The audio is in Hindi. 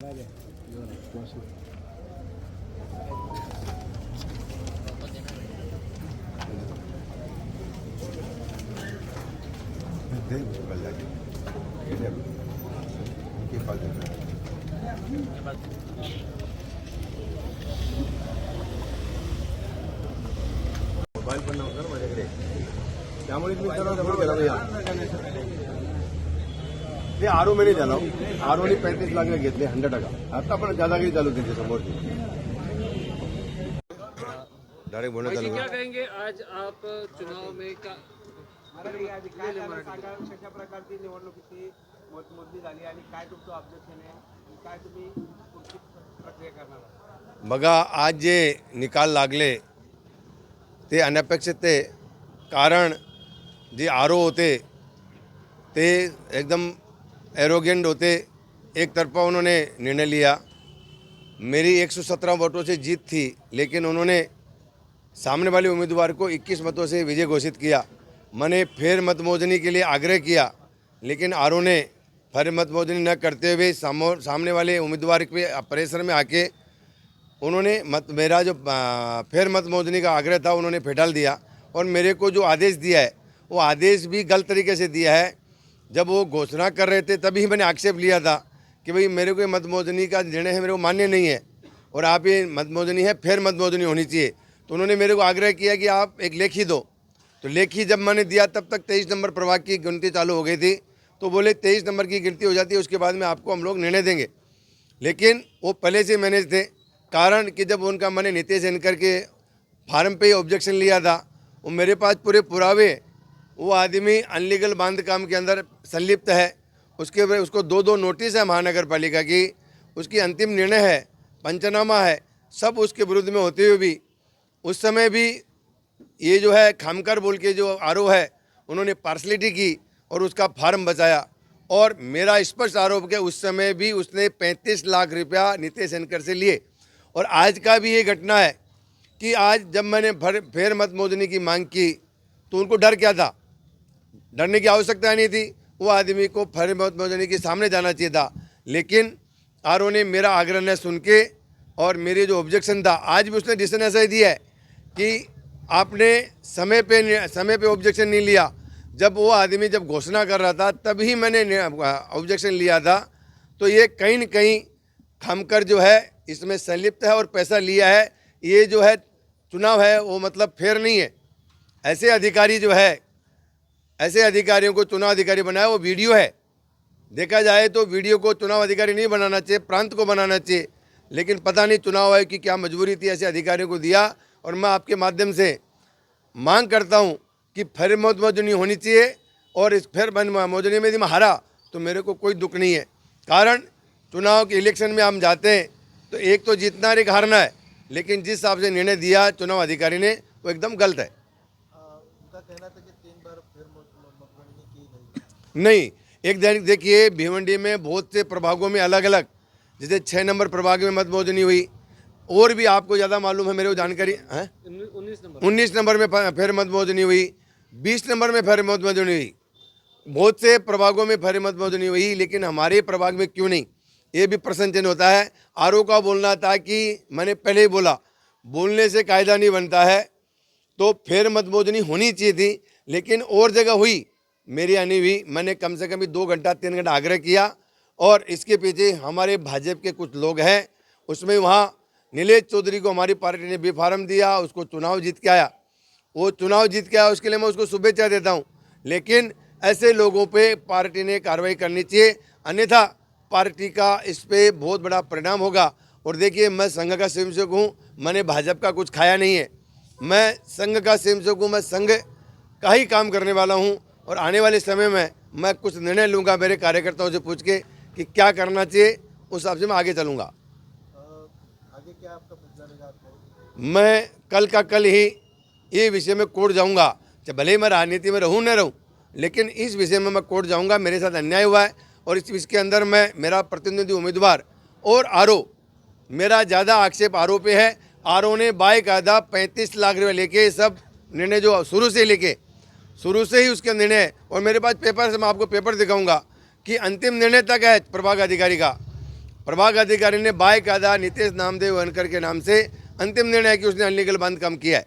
मोबाईल पण नव्हता ना माझ्याकडे, त्यामुळे मी सर्व जवळ गेला भैया. ते आरो महिने झाला, आरोने 35 लाख घेतले 100%. आता पण दादागिरी चालू त्यांच्या समोरची. डायरेक्ट बोलणं चालू. क्या कहेंगे आज आप चुनाव में कशा प्रकारची निवडणुकीची मतमोजणी झाली आणि काय तुमचं ऑब्जेक्शन आहे, काय तुम्ही पुढची प्रक्रिया करणार आहात? बघा, आज जे निकाल लागले ते अनपेक्षित थे. कारण जे आरो होते ते एकदम एरोगेंट होते. एक तरफा उन्होंने निर्णय लिया. मेरी 117 वोटों से जीत थी, लेकिन उन्होंने सामने वाले उम्मीदवार को 21 मतों से विजय घोषित किया. मैंने फिर मतमोजनी के लिए आग्रह किया, लेकिन आरो ने फिर मतमोजनी न करते हुए सामने वाले उम्मीदवार के प्रेशर में आके उन्होंने मेरा जो फिर मतमोजनी का आग्रह था उन्होंने फेटाल दिया. और मेरे को जो आदेश दिया है वो आदेश भी गलत तरीके से दिया है. जब वो घोषणा कर रहे थे तभी मैंने आक्षेप लिया था कि भाई मेरे को मतमोजनी का निर्णय है, मेरे को मान्य नहीं है और आप ये मतमोजनी है फिर मतमोजनी होनी चाहिए. तो उन्होंने मेरे को आग्रह किया कि आप एक लेखी दो. तो लेखी जब मैंने दिया तब तक 23 नंबर प्रभाग की गिनती चालू हो गई थी. तो बोले 23 नंबर की गिनती हो जाती है उसके बाद में आपको हम लोग निर्णय देंगे. लेकिन वो पहले से मैनेज थे. कारण कि जब उनका मैंने नीतीश इनकर के फार्म पे ऑब्जेक्शन लिया था, वो मेरे पास पूरे पुरावे, वो आदमी अनलीगल बांध काम के अंदर संलिप्त है. उसको 2 नोटिस है महानगर पालिका की, उसकी अंतिम निर्णय है, पंचनामा है, सब उसके विरुद्ध में होते हुए भी उस समय भी ये जो है खामकर बोल के जो आरोप है उन्होंने पार्सलिटी की और उसका फार्म बचाया. और मेरा स्पष्ट आरोप है उस समय भी उसने 35 लाख रुपया नीतीश इनकर से लिए. और आज का भी ये घटना है कि आज जब मैंने फिर मतमोजनी की मांग की तो उनको डर क्या था? डरने की आवश्यकता नहीं थी. वो आदमी को फिर मतमोजनी के सामने जाना चाहिए था. लेकिन आरओ ने मेरा आग्रह न सुन के और मेरे जो ऑब्जेक्शन था, आज भी उसने डिसीजन ऐसा ही दिया है कि आपने समय पे ऑब्जेक्शन नहीं लिया. जब वो आदमी जब घोषणा कर रहा था तभी मैंने ऑब्जेक्शन लिया था. तो ये कहीं न कहीं खामकर जो है इसमें संलिप्त है और पैसा लिया है. ये जो है चुनाव है वो मतलब फेयर नहीं है. ऐसे अधिकारी जो है, ऐसे अधिकारियों को चुनाव अधिकारी बनाया, वो वीडियो है. देखा जाए तो वीडियो को चुनाव अधिकारी नहीं बनाना चाहिए, प्रांत को बनाना चाहिए. लेकिन पता नहीं चुनाव आयोग की क्या मजबूरी थी, ऐसे अधिकारियों को दिया. और मैं आपके माध्यम से मांग करता हूं कि फिर मतमोजनी होनी चाहिए. और इस फिर मतमोजनी में यदि मैं हारा तो मेरे को कोई दुख नहीं है. कारण चुनाव के इलेक्शन में हम जाते हैं तो एक तो जीतना और एक हारना है. लेकिन जिस हिसाब से निर्णय दिया चुनाव अधिकारी ने वो एकदम गलत है. उनका कहना था कि 3 बार फिर मतमोजनी की गई. नहीं, एक देखिए भिवंडी में बहुत से प्रभागों में अलग अलग, जैसे 6 नंबर प्रभाग में मतमोजनी हुई. और भी आपको ज़्यादा मालूम है, मेरे को जानकारी है. 19 नंबर में फिर मतमोजनी हुई, 20 नंबर में फिर मतमोजनी हुई. बहुत से प्रभागों में फिर मतमोजनी हुई, लेकिन हमारे प्रभाग में क्यों नहीं, ये भी प्रश्न चिन्ह होता है. आरोप का बोलना था कि मैंने पहले ही बोला, बोलने से कायदा नहीं बनता है. तो फिर मतमोजनी होनी चाहिए थी, लेकिन और जगह हुई, मेरी आनी हुई. मैंने कम से कम 2 घंटा 3 घंटा आग्रह किया. और इसके पीछे हमारे भाजपा के कुछ लोग हैं. उसमें वहाँ नीलेश चौधरी को हमारी पार्टी ने बी फार्म दिया, उसको चुनाव जीत के आया. वो चुनाव जीत के आया, उसके लिए मैं उसको शुभेच्छा देता हूँ. लेकिन ऐसे लोगों पे पार्टी ने कार्रवाई करनी चाहिए, अन्यथा पार्टी का इस पर बहुत बड़ा परिणाम होगा. और देखिए, मैं संघ का स्वयंसेवक हूँ, मैंने भाजपा का कुछ खाया नहीं है. मैं संघ का स्वयंसेवक हूँ, मैं संघ का ही काम करने वाला हूँ. और आने वाले समय में मैं कुछ निर्णय लूँगा मेरे कार्यकर्ताओं से पूछ के कि क्या करना चाहिए, उस हिसाब से मैं आगे चलूँगा. आगे क्या आपका फैसला रहेगा आपको? मैं कल का कल ही ये विषय में कोर्ट जाऊँगा. चाहे भले ही मैं राजनीति में रहूँ न रहूँ, लेकिन इस विषय में मैं कोर्ट जाऊँगा. मेरे साथ अन्याय हुआ है और इस विषय के अंदर मैं, मेरा प्रतिनिधि उम्मीदवार और आरो, मेरा ज़्यादा आक्षेप आरो पे है. आरो ने बाकायदा 35 लाख रुपये लेके सब निर्णय जो शुरू से ही उसके निर्णय है. और मेरे पास पेपर है, मैं आपको पेपर दिखाऊंगा कि अंतिम निर्णय तक है प्रभाग अधिकारी का. प्रभाग अधिकारी ने बाकायदा नितेश नामदेव वनकर के नाम से अंतिम निर्णय है कि उसने अनलीगल बांध काम किया है।